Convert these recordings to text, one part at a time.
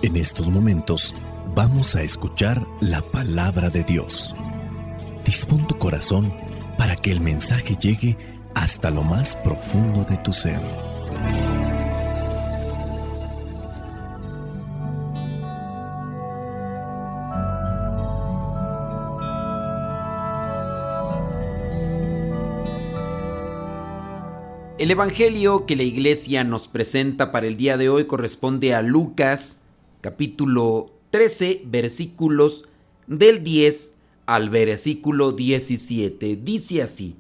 En estos momentos vamos a escuchar la palabra de Dios. Dispón tu corazón para que el mensaje llegue hasta lo más profundo de tu ser. El evangelio que la iglesia nos presenta para el día de hoy corresponde a Lucas, capítulo 13, versículos del 10 al versículo 17. Dice así: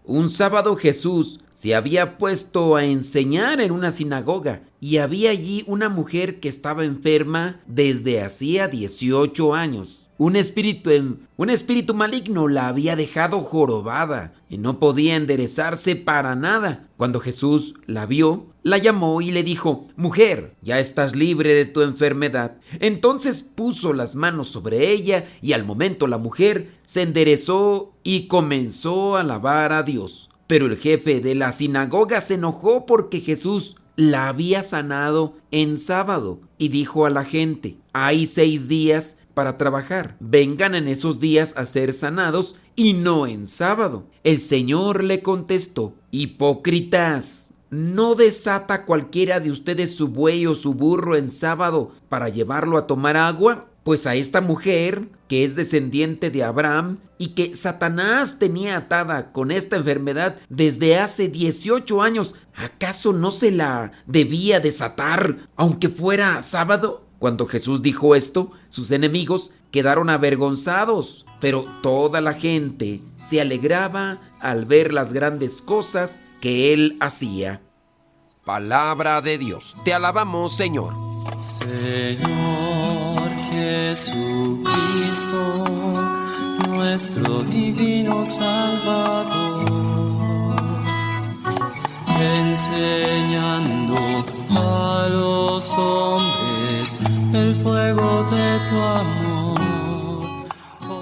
Un sábado Jesús se había puesto a enseñar en una sinagoga y había allí una mujer que estaba enferma desde hacía 18 años. Un espíritu maligno la había dejado jorobada y no podía enderezarse para nada. Cuando Jesús la vio, la llamó y le dijo: Mujer, ya estás libre de tu enfermedad. Entonces puso las manos sobre ella y al momento la mujer se enderezó y comenzó a alabar a Dios. Pero el jefe de la sinagoga se enojó porque Jesús la había sanado en sábado y dijo a la gente: Hay 6 días para trabajar. Vengan en esos días a ser sanados y no en sábado. El Señor le contestó: Hipócritas, ¿no desata cualquiera de ustedes su buey o su burro en sábado para llevarlo a tomar agua? Pues a esta mujer, que es descendiente de Abraham y que Satanás tenía atada con esta enfermedad desde hace 18 años, ¿acaso no se la debía desatar aunque fuera sábado? Cuando Jesús dijo esto, sus enemigos quedaron avergonzados, pero toda la gente se alegraba al ver las grandes cosas que él hacía. Palabra de Dios, te alabamos, Señor. Señor Jesucristo, nuestro divino Salvador, enseñando a los hombres el fuego de tu amor.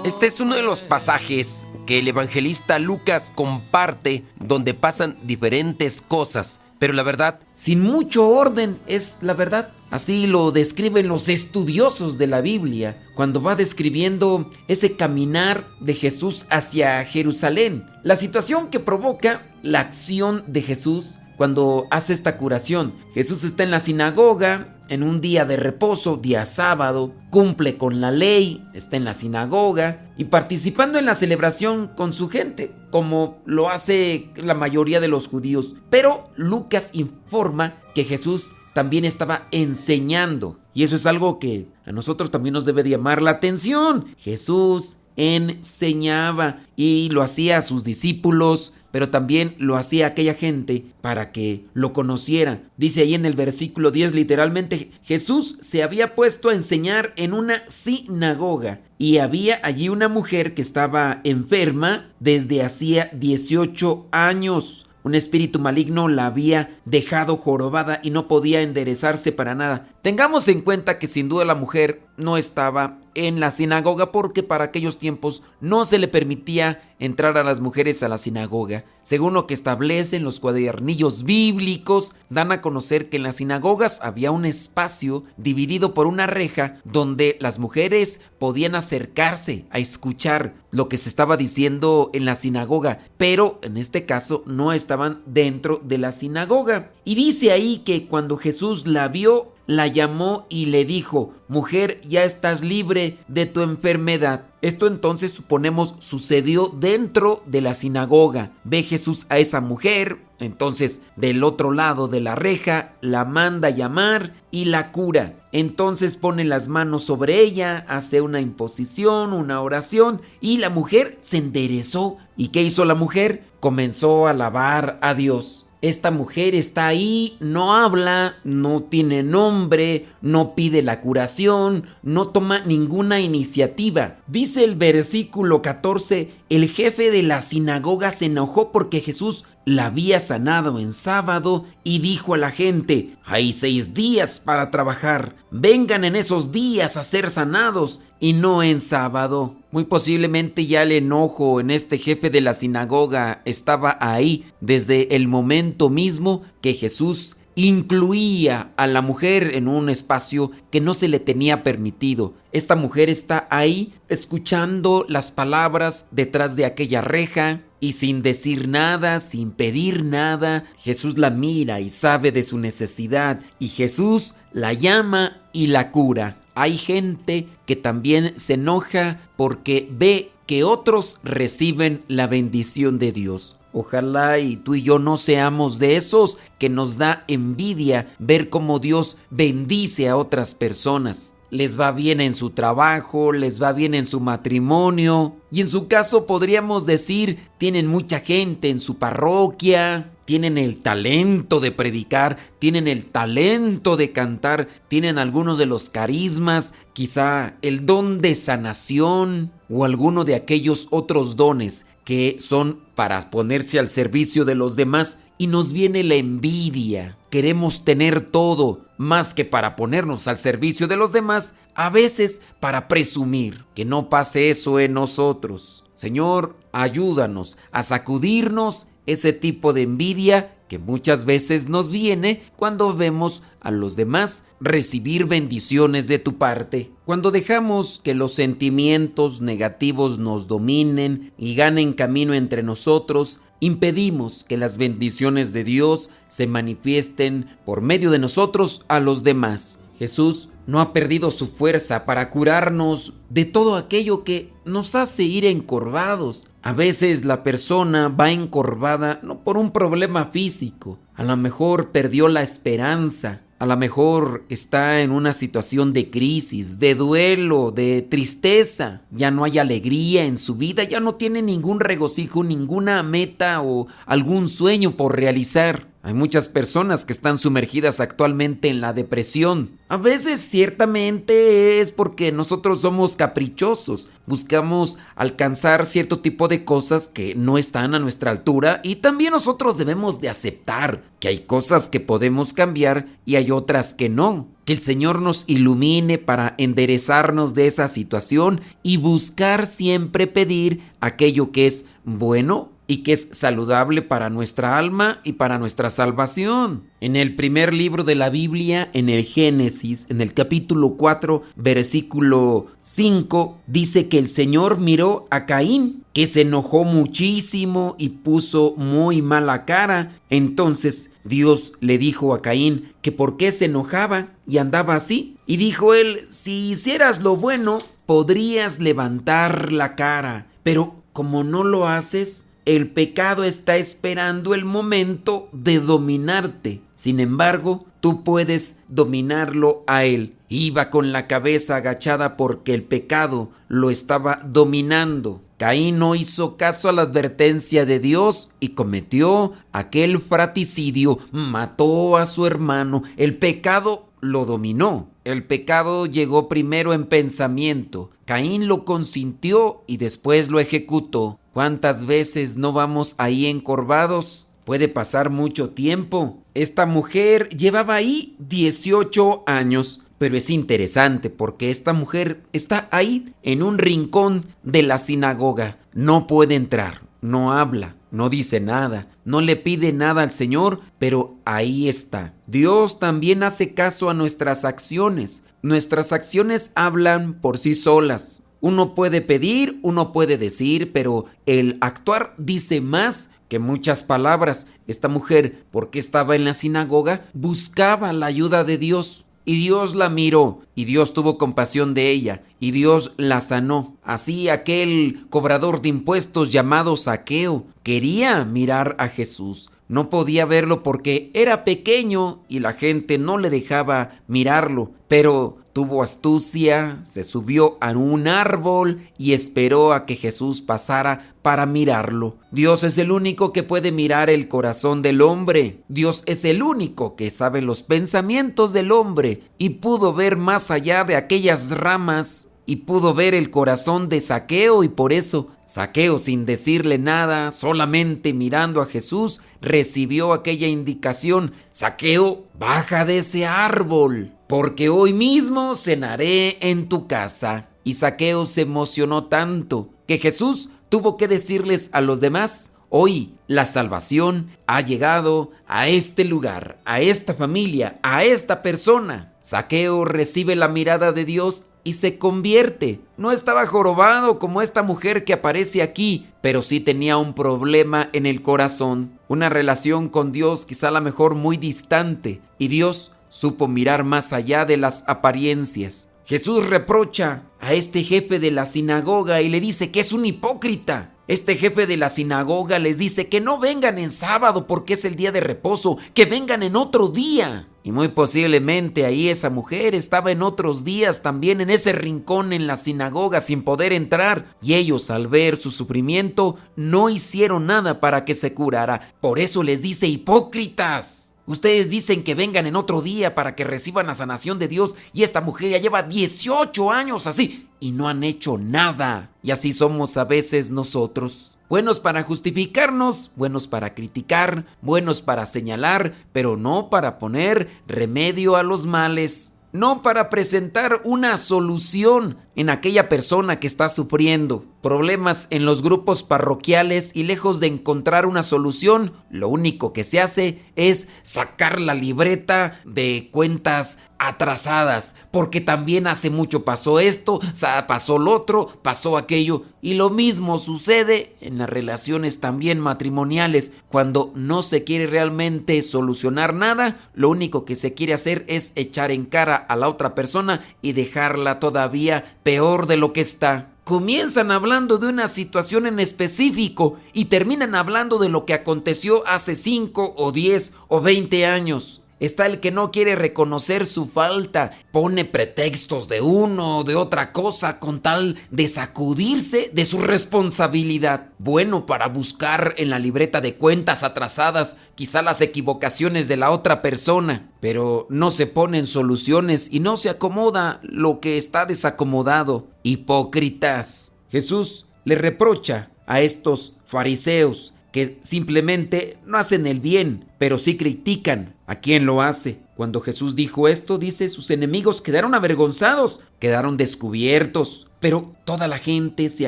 Este es uno de los pasajes que el evangelista Lucas comparte donde pasan diferentes cosas, pero la verdad, sin mucho orden, es la verdad. Así lo describen los estudiosos de la Biblia cuando va describiendo ese caminar de Jesús hacia Jerusalén. La situación que provoca la acción de Jesús cuando hace esta curación. Jesús está en la sinagoga en un día de reposo, día sábado, cumple con la ley, está en la sinagoga y participando en la celebración con su gente, como lo hace la mayoría de los judíos. Pero Lucas informa que Jesús también estaba enseñando, y eso es algo que a nosotros también nos debe de llamar la atención. Jesús enseñaba y lo hacía a sus discípulos, pero también lo hacía a aquella gente para que lo conociera. Dice ahí en el versículo 10 literalmente: Jesús se había puesto a enseñar en una sinagoga y había allí una mujer que estaba enferma desde hacía 18 años. Un espíritu maligno la había dejado jorobada y no podía enderezarse para nada. Tengamos en cuenta que sin duda la mujer no estaba en la sinagoga porque para aquellos tiempos no se le permitía entrar a las mujeres a la sinagoga. Según lo que establecen los cuadernillos bíblicos, dan a conocer que en las sinagogas había un espacio dividido por una reja donde las mujeres podían acercarse a escuchar lo que se estaba diciendo en la sinagoga, pero en este caso no estaban dentro de la sinagoga. Y dice ahí que cuando Jesús la vio, la llamó y le dijo: Mujer, ya estás libre de tu enfermedad. Esto entonces suponemos sucedió dentro de la sinagoga. Ve Jesús a esa mujer, entonces del otro lado de la reja la manda llamar y la cura. Entonces pone las manos sobre ella, hace una imposición, una oración y la mujer se enderezó. ¿Y qué hizo la mujer? Comenzó a alabar a Dios. Esta mujer está ahí, no habla, no tiene nombre, no pide la curación, no toma ninguna iniciativa. Dice el versículo 14, el jefe de la sinagoga se enojó porque Jesús la había sanado en sábado y dijo a la gente: hay 6 días para trabajar, vengan en esos días a ser sanados y no en sábado. Muy posiblemente ya el enojo en este jefe de la sinagoga estaba ahí desde el momento mismo que Jesús incluía a la mujer en un espacio que no se le tenía permitido. Esta mujer está ahí escuchando las palabras detrás de aquella reja y sin decir nada, sin pedir nada, Jesús la mira y sabe de su necesidad y Jesús la llama y la cura. Hay gente que también se enoja porque ve que otros reciben la bendición de Dios. Ojalá y tú y yo no seamos de esos que nos da envidia ver cómo Dios bendice a otras personas. Les va bien en su trabajo, les va bien en su matrimonio y en su caso podríamos decir tienen mucha gente en su parroquia, tienen el talento de predicar, tienen el talento de cantar, tienen algunos de los carismas, quizá el don de sanación o alguno de aquellos otros dones que son para ponerse al servicio de los demás y nos viene la envidia. Queremos tener todo, más que para ponernos al servicio de los demás, a veces para presumir. Que no pase eso en nosotros. Señor, ayúdanos a sacudirnos ese tipo de envidia que muchas veces nos viene cuando vemos a los demás recibir bendiciones de tu parte. Cuando dejamos que los sentimientos negativos nos dominen y ganen camino entre nosotros, impedimos que las bendiciones de Dios se manifiesten por medio de nosotros a los demás. Jesús no ha perdido su fuerza para curarnos de todo aquello que nos hace ir encorvados. A veces la persona va encorvada no por un problema físico, a lo mejor perdió la esperanza, a lo mejor está en una situación de crisis, de duelo, de tristeza, ya no hay alegría en su vida, ya no tiene ningún regocijo, ninguna meta o algún sueño por realizar. Hay muchas personas que están sumergidas actualmente en la depresión. A veces ciertamente es porque nosotros somos caprichosos, buscamos alcanzar cierto tipo de cosas que no están a nuestra altura y también nosotros debemos de aceptar que hay cosas que podemos cambiar y hay otras que no. Que el Señor nos ilumine para enderezarnos de esa situación y buscar siempre pedir aquello que es bueno y que es saludable para nuestra alma y para nuestra salvación. En el primer libro de la Biblia, en el Génesis, en el capítulo 4, versículo 5, dice que el Señor miró a Caín, que se enojó muchísimo y puso muy mala cara. Entonces Dios le dijo a Caín que por qué se enojaba y andaba así. Y dijo él, si hicieras lo bueno, podrías levantar la cara, pero como no lo haces, el pecado está esperando el momento de dominarte. Sin embargo, tú puedes dominarlo a él. Iba con la cabeza agachada porque el pecado lo estaba dominando. Caín no hizo caso a la advertencia de Dios y cometió aquel fratricidio, mató a su hermano. El pecado lo dominó. El pecado llegó primero en pensamiento. Caín lo consintió y después lo ejecutó. ¿Cuántas veces no vamos ahí encorvados? Puede pasar mucho tiempo. Esta mujer llevaba ahí 18 años, pero es interesante porque esta mujer está ahí en un rincón de la sinagoga. No puede entrar, no habla, no dice nada, no le pide nada al Señor, pero ahí está. Dios también hace caso a nuestras acciones. Nuestras acciones hablan por sí solas. Uno puede pedir, uno puede decir, pero el actuar dice más que muchas palabras. Esta mujer, porque estaba en la sinagoga, buscaba la ayuda de Dios. Y Dios la miró, y Dios tuvo compasión de ella, y Dios la sanó. Así aquel cobrador de impuestos llamado Zaqueo quería mirar a Jesús. No podía verlo porque era pequeño y la gente no le dejaba mirarlo, pero tuvo astucia, se subió a un árbol y esperó a que Jesús pasara para mirarlo. Dios es el único que puede mirar el corazón del hombre. Dios es el único que sabe los pensamientos del hombre y pudo ver más allá de aquellas ramas y pudo ver el corazón de Zaqueo y por eso Zaqueo, sin decirle nada, solamente mirando a Jesús, recibió aquella indicación: Zaqueo, baja de ese árbol, porque hoy mismo cenaré en tu casa. Y Zaqueo se emocionó tanto que Jesús tuvo que decirles a los demás: Hoy la salvación ha llegado a este lugar, a esta familia, a esta persona. Zaqueo recibe la mirada de Dios y se convierte. No estaba jorobado como esta mujer que aparece aquí, pero sí tenía un problema en el corazón, una relación con Dios quizá a lo mejor muy distante, y Dios supo mirar más allá de las apariencias. Jesús reprocha a este jefe de la sinagoga y le dice que es un hipócrita. Este jefe de la sinagoga les dice que no vengan en sábado porque es el día de reposo, que vengan en otro día. Y muy posiblemente ahí esa mujer estaba en otros días también en ese rincón en la sinagoga sin poder entrar. Y ellos, al ver su sufrimiento, no hicieron nada para que se curara. Por eso les dice hipócritas. Ustedes dicen que vengan en otro día para que reciban la sanación de Dios y esta mujer ya lleva 18 años así y no han hecho nada. Y así somos a veces nosotros. Buenos para justificarnos, buenos para criticar, buenos para señalar, pero no para poner remedio a los males. No para presentar una solución en aquella persona que está sufriendo. Problemas en los grupos parroquiales y lejos de encontrar una solución, lo único que se hace es sacar la libreta de cuentas atrasadas, porque también hace mucho pasó esto, pasó lo otro, pasó aquello, y lo mismo sucede en las relaciones también matrimoniales. Cuando no se quiere realmente solucionar nada, lo único que se quiere hacer es echar en cara a la otra persona y dejarla todavía peor de lo que está. Comienzan hablando de una situación en específico y terminan hablando de lo que aconteció hace 5 o 10 o 20 años. Está el que no quiere reconocer su falta, pone pretextos de uno o de otra cosa con tal de sacudirse de su responsabilidad. Bueno, para buscar en la libreta de cuentas atrasadas quizá las equivocaciones de la otra persona, pero no se ponen soluciones y no se acomoda lo que está desacomodado. Hipócritas. Jesús le reprocha a estos fariseos que simplemente no hacen el bien, pero sí critican a quien lo hace. Cuando Jesús dijo esto, dice, sus enemigos quedaron avergonzados, quedaron descubiertos, pero toda la gente se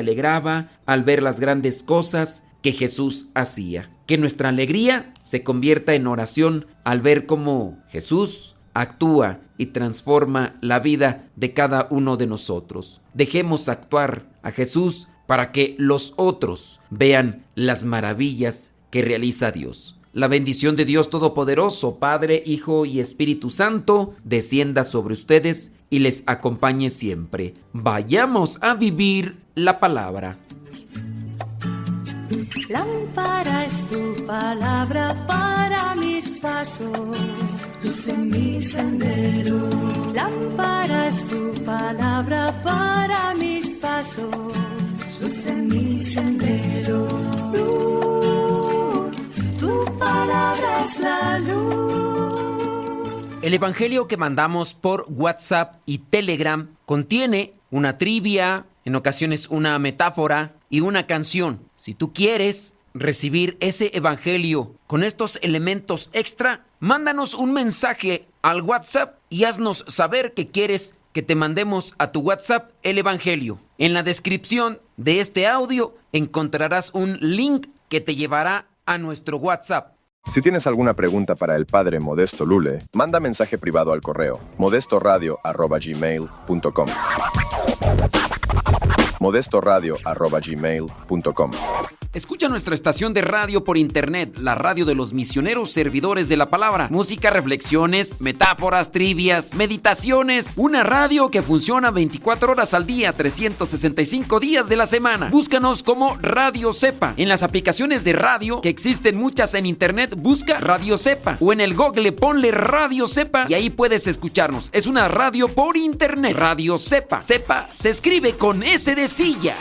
alegraba al ver las grandes cosas que Jesús hacía. Que nuestra alegría se convierta en oración al ver cómo Jesús actúa y transforma la vida de cada uno de nosotros. Dejemos actuar a Jesús para que los otros vean las maravillas que realiza Dios. La bendición de Dios Todopoderoso, Padre, Hijo y Espíritu Santo, descienda sobre ustedes y les acompañe siempre. Vayamos a vivir la palabra. Lámpara es tu palabra para mis pasos, luz en mi sendero. Lámpara es tu palabra para mis pasos, luz en mi sendero. Luz, tu palabra es la luz. El evangelio que mandamos por WhatsApp y Telegram contiene una trivia, en ocasiones una metáfora y una canción. Si tú quieres recibir ese evangelio con estos elementos extra, mándanos un mensaje al WhatsApp y haznos saber que quieres que te mandemos a tu WhatsApp el evangelio. En la descripción de este audio encontrarás un link que te llevará a nuestro WhatsApp. Si tienes alguna pregunta para el Padre Modesto Lule, manda mensaje privado al correo modestoradio@gmail.com. modestoradio@gmail.com. Escucha nuestra estación de radio por internet, la radio de los misioneros servidores de la palabra. Música, reflexiones, metáforas, trivias, meditaciones. Una radio que funciona 24 horas al día, 365 días de la semana. Búscanos como Radio Cepa. En las aplicaciones de radio, que existen muchas en internet, busca Radio Cepa. O en el Google ponle Radio Cepa y ahí puedes escucharnos. Es una radio por internet. Radio Cepa. Cepa se escribe con S de silla.